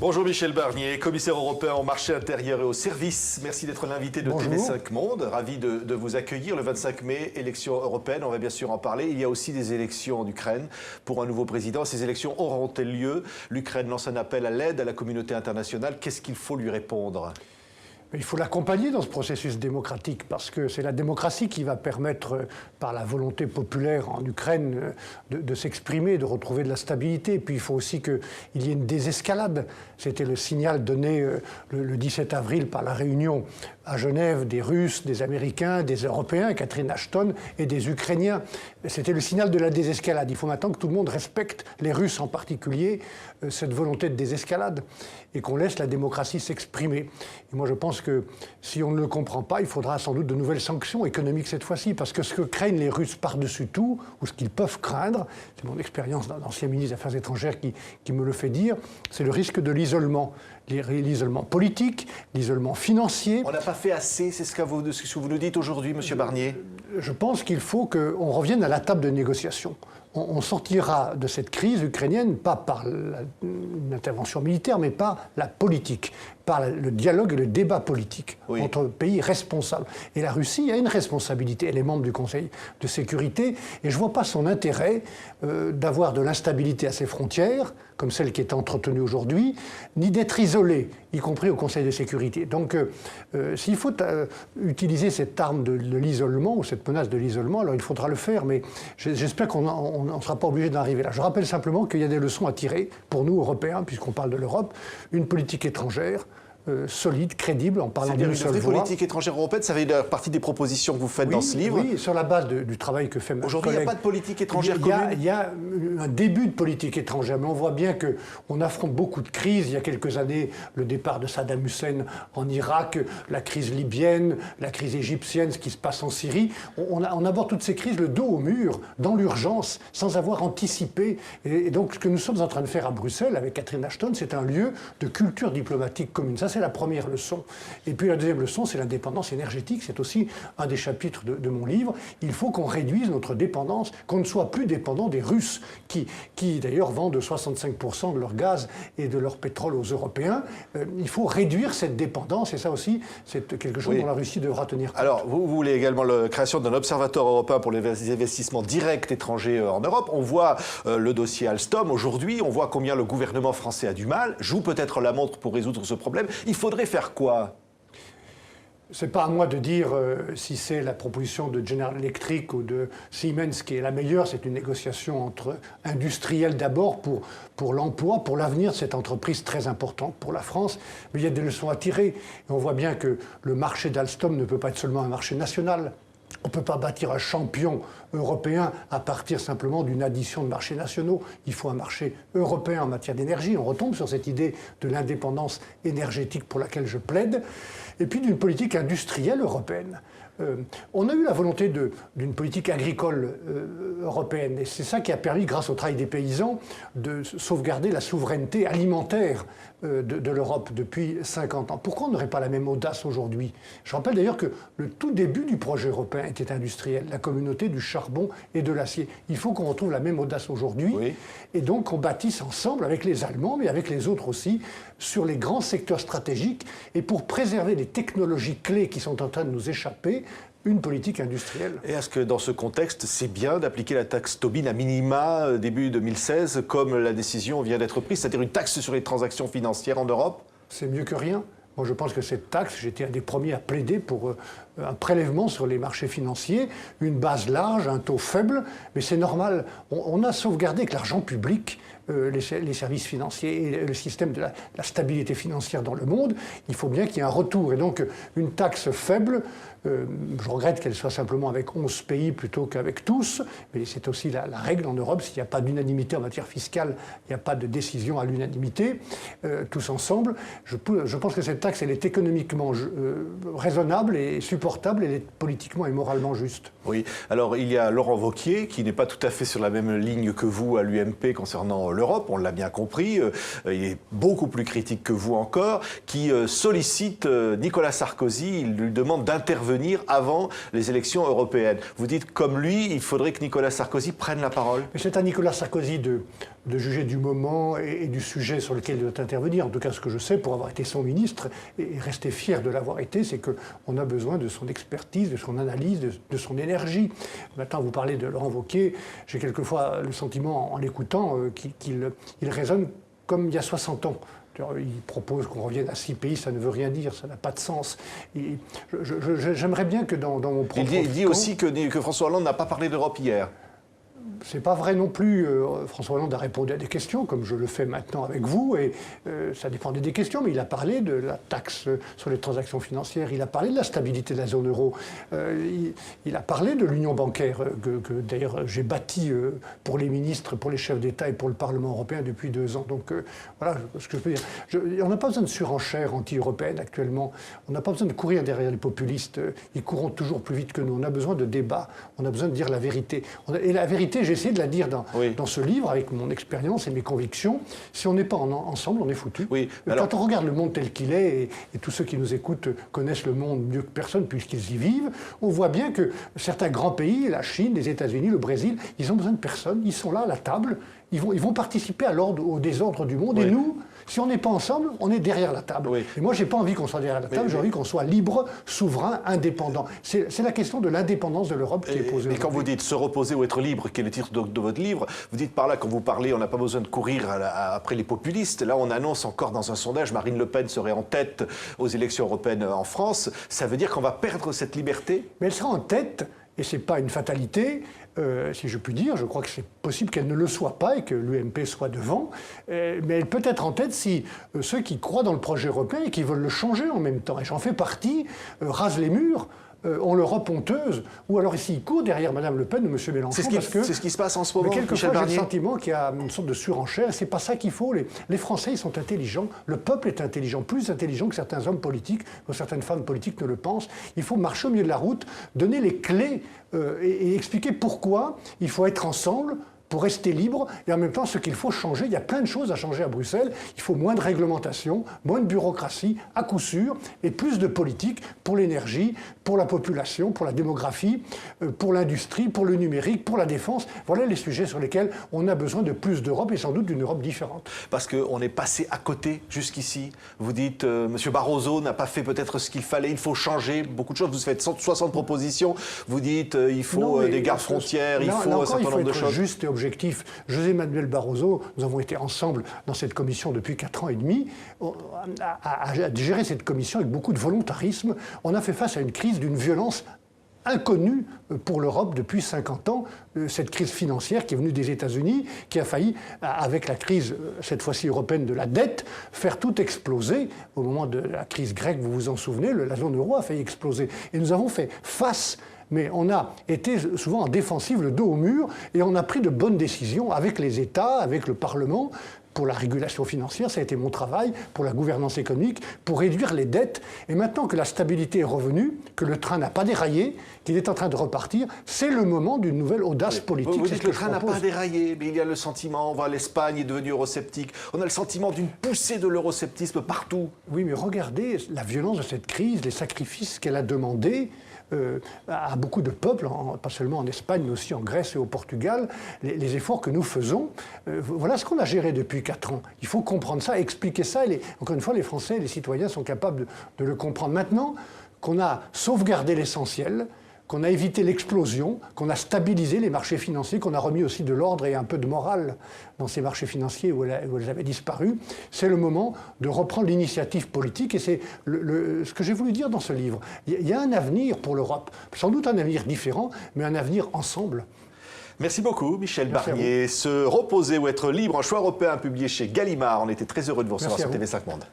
Bonjour Michel Barnier, commissaire européen au marché intérieur et aux services. Merci d'être l'invité de TV5 Monde. Ravi de vous accueillir. Le 25 mai, élections européennes, on va bien sûr en parler. Il y a aussi des élections en Ukraine pour un nouveau président. Ces élections auront-elles lieu? L'Ukraine lance un appel à l'aide à la communauté internationale. Qu'est-ce qu'il faut lui répondre? Il faut l'accompagner dans ce processus démocratique parce que c'est la démocratie qui va permettre, par la volonté populaire en Ukraine, de s'exprimer, de retrouver de la stabilité. Et puis il faut aussi qu'il y ait une désescalade. C'était le signal donné le 17 avril par la réunion à Genève des Russes, des Américains, des Européens, Catherine Ashton, et des Ukrainiens. C'était le signal de la désescalade. Il faut maintenant que tout le monde respecte, les Russes en particulier, cette volonté de désescalade et qu'on laisse la démocratie s'exprimer. Et moi je pense que si on ne le comprend pas, il faudra sans doute de nouvelles sanctions économiques cette fois-ci, parce que ce que craignent les Russes par-dessus tout, ou ce qu'ils peuvent craindre, c'est mon expérience d'ancien ministre des Affaires étrangères qui me le fait dire, c'est le risque de l'isolement. L'isolement politique, l'isolement financier. On n'a pas fait assez, c'est ce que vous nous dites aujourd'hui, M. Barnier? Je pense qu'il faut qu'on revienne à la table de négociation. On sortira de cette crise ukrainienne, pas par une intervention militaire, mais par la politique, par le dialogue et le débat politique entre pays responsables. Et la Russie a une responsabilité, elle est membre du Conseil de sécurité, et je ne vois pas son intérêt d'avoir de l'instabilité à ses frontières, comme celle qui est entretenue aujourd'hui, ni d'être isolée, y compris au Conseil de sécurité. Donc, s'il faut utiliser cette arme de l'isolement, ou cette menace de l'isolement, alors il faudra le faire, mais j'espère qu'on ne sera pas obligé d'en arriver là. Je rappelle simplement qu'il y a des leçons à tirer, pour nous, Européens, puisqu'on parle de l'Europe, une politique étrangère, solide, crédible, en parlant d'une seule voix. Une vraie politique étrangère européenne, ça fait partie des propositions que vous faites dans ce livre. Oui, sur la base du travail que fait ma collègue. Aujourd'hui, il n'y a pas de politique étrangère commune. Il y a un début de politique étrangère, mais on voit bien qu'on affronte beaucoup de crises. Il y a quelques années, le départ de Saddam Hussein en Irak, la crise libyenne, la crise égyptienne, ce qui se passe en Syrie. On aborde toutes ces crises le dos au mur, dans l'urgence, sans avoir anticipé. Et donc, ce que nous sommes en train de faire à Bruxelles, avec Catherine Ashton, c'est un lieu de culture diplomatique commune. Ça, c'est la première leçon. Et puis la deuxième leçon, c'est l'indépendance énergétique. C'est aussi un des chapitres de mon livre. Il faut qu'on réduise notre dépendance, qu'on ne soit plus dépendant des Russes, qui d'ailleurs vendent 65% de leur gaz et de leur pétrole aux Européens. Il faut réduire cette dépendance, et ça aussi, c'est quelque chose dont la Russie devra tenir compte. Alors, vous voulez également la création d'un observatoire européen pour les investissements directs étrangers en Europe. On voit le dossier Alstom aujourd'hui, on voit combien le gouvernement français a du mal, joue peut-être la montre pour résoudre ce problème. Il faudrait faire quoi? Ce n'est pas à moi de dire si c'est la proposition de General Electric ou de Siemens qui est la meilleure. C'est une négociation entre industriels d'abord pour l'emploi, pour l'avenir de cette entreprise très importante pour la France. Mais il y a des leçons à tirer. Et on voit bien que le marché d'Alstom ne peut pas être seulement un marché national. On ne peut pas bâtir un champion européen à partir simplement d'une addition de marchés nationaux. Il faut un marché européen en matière d'énergie. On retombe sur cette idée de l'indépendance énergétique pour laquelle je plaide. Et puis d'une politique industrielle européenne. On a eu la volonté d'une politique agricole européenne. Et c'est ça qui a permis, grâce au travail des paysans, de sauvegarder la souveraineté alimentaire de l'Europe depuis 50 ans. Pourquoi on n'aurait pas la même audace aujourd'hui? Je rappelle d'ailleurs que le tout début du projet européen était industriel, la communauté du charbon et de l'acier. Il faut qu'on retrouve la même audace aujourd'hui, et donc qu'on bâtisse ensemble, avec les Allemands, mais avec les autres aussi, sur les grands secteurs stratégiques, et pour préserver les technologies clés qui sont en train de nous échapper, une politique industrielle. Et est-ce que dans ce contexte, c'est bien d'appliquer la taxe Tobin à minima début 2016, comme la décision vient d'être prise, c'est-à-dire une taxe sur les transactions financières en Europe? C'est mieux que rien. Moi, je pense que cette taxe, j'étais un des premiers à plaider pour un prélèvement sur les marchés financiers, une base large, un taux faible, mais c'est normal. On a sauvegardé avec l'argent public les services financiers et le système de la stabilité financière dans le monde. Il faut bien qu'il y ait un retour. Et donc, une taxe faible, je regrette qu'elle soit simplement avec 11 pays plutôt qu'avec tous, mais c'est aussi la règle en Europe. S'il n'y a pas d'unanimité en matière fiscale, il n'y a pas de décision à l'unanimité. Tous ensemble, je pense que cette taxe, elle est économiquement raisonnable et supportable, elle est politiquement et moralement juste. Oui, alors il y a Laurent Wauquiez, qui n'est pas tout à fait sur la même ligne que vous à l'UMP concernant l'Europe, on l'a bien compris, il est beaucoup plus critique que vous encore, qui sollicite Nicolas Sarkozy, il lui demande d'intervenir avant les élections européennes. Vous dites, comme lui, il faudrait que Nicolas Sarkozy prenne la parole? C'est à Nicolas Sarkozy de juger du moment et du sujet sur lequel il doit intervenir. En tout cas, ce que je sais, pour avoir été son ministre et rester fier de l'avoir été, c'est qu'on a besoin de son expertise, de son analyse, de son énergie. Maintenant, vous parlez de Laurent Wauquiez, j'ai quelquefois le sentiment, en l'écoutant, qu'il raisonne comme il y a 60 ans. Il propose qu'on revienne à 6 pays, ça ne veut rien dire, ça n'a pas de sens. J'aimerais bien que dans mon propre... Il dit aussi que François Hollande n'a pas parlé d'Europe hier. C'est pas vrai non plus. François Hollande a répondu à des questions, comme je le fais maintenant avec vous, et ça dépendait des questions, mais il a parlé de la taxe sur les transactions financières, il a parlé de la stabilité de la zone euro, il a parlé de l'union bancaire, que d'ailleurs j'ai bâti pour les ministres, pour les chefs d'État et pour le Parlement européen depuis 2 ans. Donc voilà ce que je peux dire. On n'a pas besoin de surenchère anti-européenne actuellement, on n'a pas besoin de courir derrière les populistes, ils courront toujours plus vite que nous. On a besoin de débat, on a besoin de dire la vérité. Et la vérité, j'ai essayé de la dire dans ce livre, avec mon expérience et mes convictions. Si on n'est pas ensemble, on est foutu. Oui, quand on regarde le monde tel qu'il est, et tous ceux qui nous écoutent connaissent le monde mieux que personne puisqu'ils y vivent, on voit bien que certains grands pays, la Chine, les États-Unis, le Brésil, ils ont besoin de personne, ils sont là à la table, ils vont participer au désordre du monde. Oui. Et nous, si on n'est pas ensemble, on est derrière la table. Oui. Et moi, je n'ai pas envie qu'on soit derrière la table, j'ai envie qu'on soit libre, souverain, indépendant. C'est la question de l'indépendance de l'Europe qui est posée. Et quand vous dites se reposer ou être libre, qui est le titre de votre livre, vous dites par là, quand vous parlez, on n'a pas besoin de courir après les populistes. Là, on annonce encore dans un sondage, Marine Le Pen serait en tête aux élections européennes en France. Ça veut dire qu'on va perdre cette liberté? Mais elle sera en tête, et ce n'est pas une fatalité. Si je puis dire, je crois que c'est possible qu'elle ne le soit pas et que l'UMP soit devant, mais elle peut être en tête si ceux qui croient dans le projet européen et qui veulent le changer en même temps, et j'en fais partie, rasent les murs, ont l'Europe honteuse, ou alors ici ils courent derrière Mme Le Pen ou M. Mélenchon. C'est ce qui se passe en ce moment. Mais quelquefois j'ai le sentiment qu'il y a une sorte de surenchère, et c'est pas ça qu'il faut. Les Français, ils sont intelligents, le peuple est intelligent, plus intelligent que certains hommes politiques, ou certaines femmes politiques ne le pensent. Il faut marcher au milieu de la route, donner les clés et expliquer pourquoi il faut être ensemble, pour rester libre, et en même temps, ce qu'il faut changer, il y a plein de choses à changer à Bruxelles. Il faut moins de réglementation, moins de bureaucratie, à coup sûr, et plus de politique pour l'énergie, pour la population, pour la démographie, pour l'industrie, pour le numérique, pour la défense. Voilà les sujets sur lesquels on a besoin de plus d'Europe, et sans doute d'une Europe différente. Parce qu'on est passé à côté jusqu'ici. Vous dites, M. Barroso n'a pas fait peut-être ce qu'il fallait, il faut changer beaucoup de choses. Vous faites 160 propositions, vous dites, il faut des gardes frontières, il faut un certain nombre de choses. Juste et objectif. José Manuel Barroso, nous avons été ensemble dans cette commission depuis 4 ans et demi, à gérer cette commission avec beaucoup de volontarisme. On a fait face à une crise d'une violence inconnue pour l'Europe depuis 50 ans, cette crise financière qui est venue des États-Unis, qui a failli, avec la crise, cette fois-ci européenne, de la dette, faire tout exploser. Au moment de la crise grecque, vous vous en souvenez, la zone euro a failli exploser. Et nous avons fait face. Mais on a été souvent en défensive, le dos au mur, et on a pris de bonnes décisions avec les États, avec le Parlement, pour la régulation financière, ça a été mon travail, pour la gouvernance économique, pour réduire les dettes. Et maintenant que la stabilité est revenue, que le train n'a pas déraillé, qu'il est en train de repartir, c'est le moment d'une nouvelle audace politique. Vous dites que le train n'a pas déraillé, mais il y a le sentiment, l'Espagne est devenue eurosceptique, on a le sentiment d'une poussée de l'eurosceptisme partout. Oui, mais regardez la violence de cette crise, les sacrifices qu'elle a demandés, à beaucoup de peuples, pas seulement en Espagne, mais aussi en Grèce et au Portugal, les efforts que nous faisons. Voilà ce qu'on a géré depuis 4 ans. Il faut comprendre ça, expliquer ça. Et encore une fois, les Français, les citoyens sont capables de le comprendre. Maintenant qu'on a sauvegardé l'essentiel, qu'on a évité l'explosion, qu'on a stabilisé les marchés financiers, qu'on a remis aussi de l'ordre et un peu de morale dans ces marchés financiers où elles avaient disparu, c'est le moment de reprendre l'initiative politique. Et c'est ce que j'ai voulu dire dans ce livre. Il y a un avenir pour l'Europe, sans doute un avenir différent, mais un avenir ensemble. Merci beaucoup, Michel Barnier. Se reposer ou être libre, un choix européen publié chez Gallimard. On était très heureux de vous recevoir sur TV5 Monde.